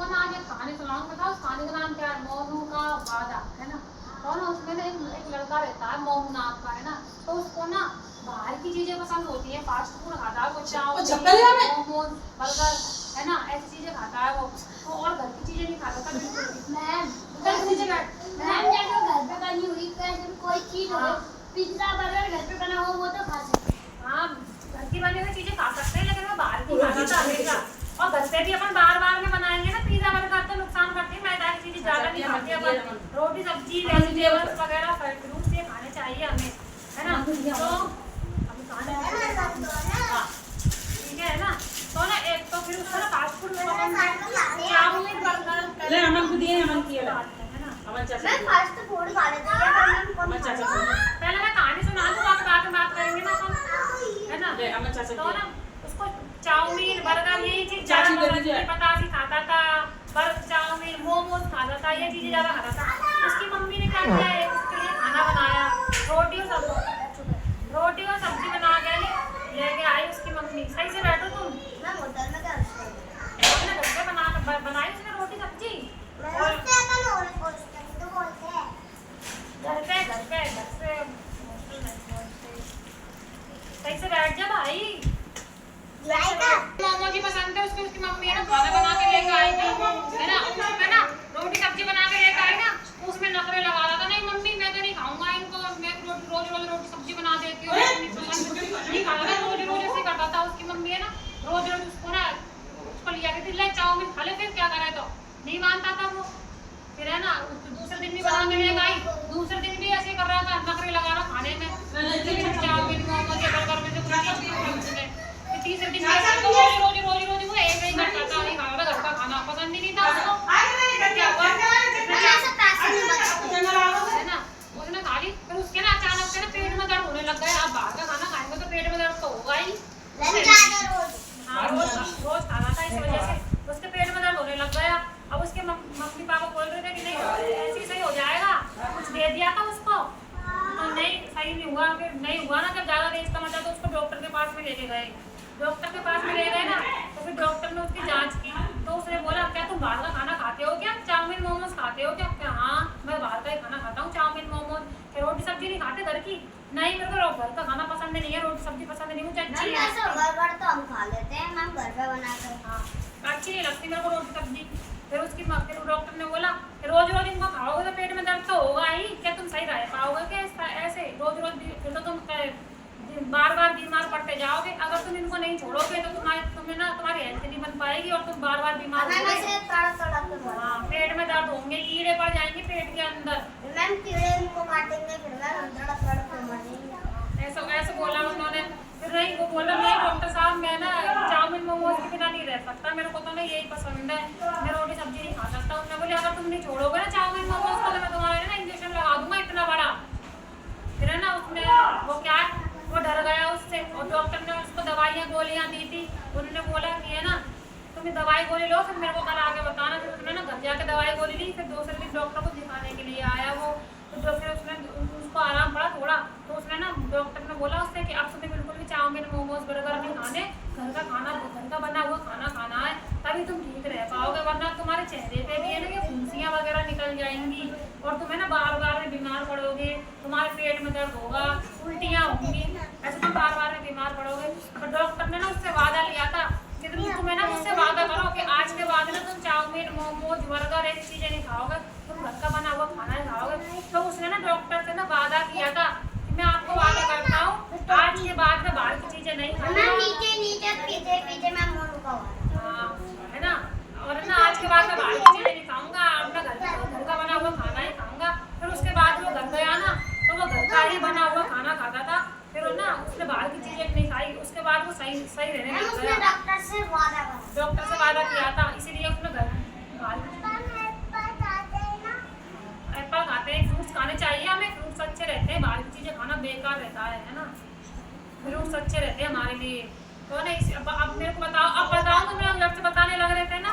तुमको ना आज एक कहानी सुनाऊं। बताओ उस कहानी का नाम क्या है? मोनू का वादा, है ना। तो ना उसमें ना एक लड़का रहता है, मोनू नाम का, है ना। तो उसको ना बाहर की चीजें पसंद होती है, फास्ट फूड खाता है वो, चाउमीन, मोमोज, बर्गर, है ना, ऐसी चीजें खाता है वो। तो और घर की चीजें नहीं खाता था बिल्कुल भी। मैम जैसे घर पे बनी हुई कोई चीज हो, पिज्जा बर्गर घर पे बना हो वो तो खा सकते हैं। हाँ, घर की बनी हुई चीजें खा सकते हैं, लेकिन वो बाहर की खाता था हमेशा। और घर पे भी अपन बार बार में बनाएंगे ना पिज्जा बर्गर तो नुकसान करती है, मैदा की चीजें ज्यादा नहीं खाते अपन। रोटी सब्जी वेजिटेबल्स वगैरह फ्रूट्स ये खाने चाहिए हमें, है ना। तो अभी खाने ठीक है ना। तो ना एक तो फिर उसको ना फास्ट फूड चाउमीन बर्गर ले अमन को दिए, अमन की है ना। अमन चाचा मैं फास्ट फूड खा लेती हूँ, अमन चाचा को पहले मैं कहानी सुना दूँ, बाद में बात करेंगे ना अपन, है ना। ले अमन चाचा तो ना उसको चाउमीन बर्गर यही चीज चाची ज्यादा दे दीजिए। पतासी खाता था, बर्गर चाउमीन मोमोज खाता था, ये चीजें ज्यादा खाता था। उसकी मम्मी ने क्या किया, एक उसके लिए खाना बनाया, रोटी और सब्जी बना के लेके आई उसकी मम्मी। सही से बैठो तुम। मैं होटल में क्या हमने घर पे बनाई उसने रोटी सब्जी घर से सही से बैठ जा भाई। मोमो की पसंद है उसकी मम्मी, है ना, खाना बना के लेके आई थी, है ना। उसमें ना रोटी सब्जी बना के लेके आई ना, उसमें नखरे लगा रहा था, नहीं मम्मी मैं तो नहीं खाऊंगा इनको, मैं रोज रोज रोटी सब्जी बना देती हूँ, नहीं खाता था, रोज रोज ऐसे करता था उसकी मम्मी, है ना। रोज रोज उसको ना उसको लिया के ले चाउमीन खा ले, फिर क्या करे, तो नहीं मानता था वो। फिर है ना दूसरे दिन भी बना के लेके आई, दूसरे दिन भी ऐसे कर रहा था, नखरे लगा रहा खाने में, चाउमीन मोमोज बर्गर में से तीसरे दिन रोज रोज रोज वो एक ही करता था, नहीं खाता था, घर का खाना पसंद ही नहीं था उसको। क्या हुआ है ना, उसने खा ली, फिर उसके ना अचानक से ना पेट में दर्द होने लग गया। अब बाहर का खाना खाएंगे तो पेट में दर्द तो होगा ही। हाँ, रोज खाना था, इस वजह से उसके पेट में दर्द होने लग गया। अब उसके मम्मी पापा बोल रहे थे कि नहीं ऐसे ही सही हो जाएगा, कुछ दे दिया था उसको तो नहीं सही नहीं हुआ। फिर नहीं हुआ ना, जब ज्यादा देर का मतलब तो उसको डॉक्टर के पास में लेके गए। डॉक्टर के पास में ले गए ना, तो फिर डॉक्टर ने उसकी जांच की, तो उसने बोला क्या तुम बाहर का खाना खाते हो क्या, चाउमीन मोमोज खाते हो क्या? हाँ मैं बाहर का ही खाना खाता हूँ, चाउमीन मोमोज। फिर रोटी सब्जी नहीं खाते घर की? नहीं मेरे को घर का खाना पसंद नहीं है, रोटी सब्जी पसंद नहीं, मुझे अच्छी नहीं बर्गर तो हम खा लेते हैं, हम घर पे बनाकर। हाँ अच्छी नहीं लगती मेरे को रोटी सब्जी। फिर उसकी फिर डॉक्टर ने बोला रोज रोज इनको खाओगे तो पेट में दर्द तो होगा ही, क्या तुम सही रह पाओगे क्या ऐसे रोज रोज? फिर तो तुम बार बार बीमार पड़ते जाओगे। अगर तुम इनको नहीं छोड़ोगे तो तुम्हें ना तुम्हारी हेल्थ नहीं बन पाएगी और तुम बार बार बीमार होगे। हाँ पेट में दर्द होंगे, कीड़े पड़ जाएंगे पेट के अंदर। मैम कीड़े इनको काटेंगे फिर मैम तड़प मरेंगे। ऐसे बोला उन्होंने। फिर नहीं वो बोला नहीं डॉक्टर साहब मैं ना चाउमीन मोमोज के बिना नहीं रह सकता, मेरे को तो ना यही पसंद है, मैं रोटी सब्जी नहीं खा सकता। उन्होंने बोले अगर तुम नहीं छोड़ोगे ना चाउमीन मोमोज को तो मैं तुम्हारे ना इंजेक्शन लगा दूंगा इतना बड़ा। फिर है ना उसने वो क्या वो डर गया उससे, और डॉक्टर ने उसको दवाइयाँ गोलियाँ दी थी। उन्होंने बोला कि है ना तुम दवाई गोली लो, फिर मेरे को कल आके बताना। फिर उसने ना घर जाके दवाई गोली ली, फिर दूसरे दिन डॉक्टर को दिखाने के लिए आया वो। तो फिर उसने उसको आराम पड़ा थोड़ा, तो उसने ना डॉक्टर ने बोला उससे कि अब तुम्हें बिल्कुल भी चाउमीन मोमोज बर्गर नहीं खाने, घर का खाना घर का बना हुआ खाना खाना है, तभी तुम ठीक रह पाओगे, वरना तुम्हारे चेहरे पे भी है ना ये फुंसियाँ वगैरह निकल जाएंगी और तुम्हें ना बार बार में बीमार पड़ोगे, तुम्हारे पेट में दर्द होगा, उल्टियाँ होंगी, ऐसे तुम बार बार में बीमार पड़ोगे। तो डॉक्टर ने ना उससे वादा लिया था कि तुम्हें ना मुझसे वादा करो कि आज के बाद ना तुम चाउमीन मोमोज बर्गर ऐसी चीज़ें नहीं खाओगे, तुम घर का बना हुआ खाना ही खाओगे। तो उसने ना डॉक्टर से ना वादा किया था कि मैं आपको वादा करता हूँ आज के बाद में बाहर की चीज़ें नहीं नीचे मैं मोनू का हाँ है ना, और ना आज के बाद मैं बाहर की चीज़ें नहीं खाऊंगा, अपना घर का बना हुआ खाना ही खाऊंगा। फिर उसके बाद वो घर गया ना तो वो घर का ही बना हुआ खाना खाता था, फिर ना उसने बाहर की चीज़ें नहीं खाई। उसके बाद वो सही रहने लग गया। डॉक्टर से वादा किया था, इसीलिए उसने घर एप्पल खाते हैं, फ्रूट्स खाने चाहिए हमें, फ्रूट्स अच्छे रहते हैं, बाहर की चीज़ें खाना बेकार रहता है ना, फ्रूट्स अच्छे रहते हैं हमारे लिए। तो ना अब मेरे को बताओ, अब बताओ तो मेरे से बताने लग रहे थे ना